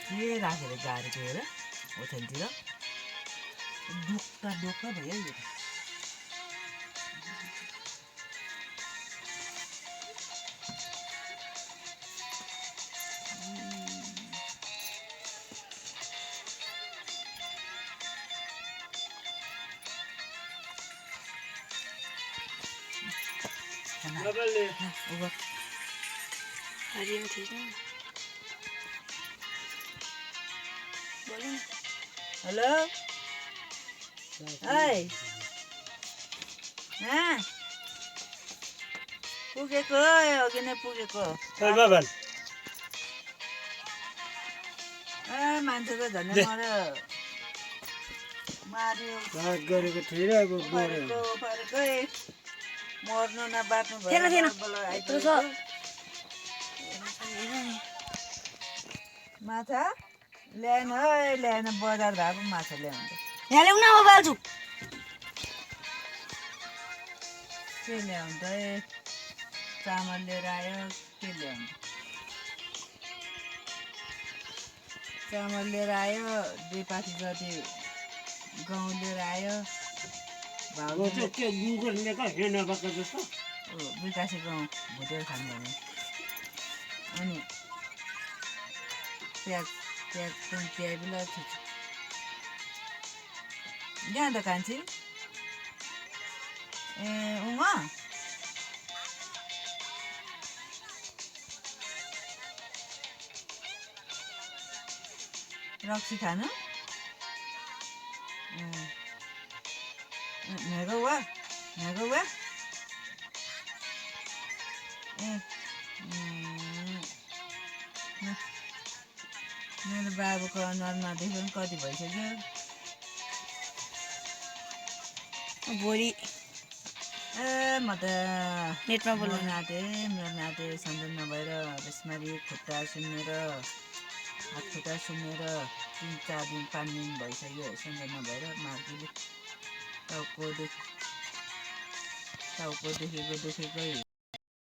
के राखेर गाडेको हेर ओछ्यानतिर डोक्का भयो यो हेलो पुगेको अघि नै पुगेको मान्छे त झन् मार्यो गरेको थिएन अब फरेकै मर्नु न बाँच्नु भयो माछा ल्याएन ल्याएन बजार भएको माछा ल्याउँछ यहाँ ल्याउन म बाल्छु के ल्याउँदै चामल लिएर आयो के ल्याउँछ चामल लिएर आयो 2 पाथी जति गहुँ लिएर आयो विकासे गहुँ भुटेर खानु भने अनि प्याज प्याज यहाँ त कान्छी रक्सी खानु मेरो बाबुको अनुहार नदेख्नु पनि कति भइसक्यो भोलि म त नेटमा बोल्नु मेरो नाते सन्जन नभएर बेसमारी खुट्टा सुन्नेर हात खुट्टा सुन्नेर 3-4 दिन 5 दिन भइसक्यो सन्जन नभएर मार्कीले टाउको देखेको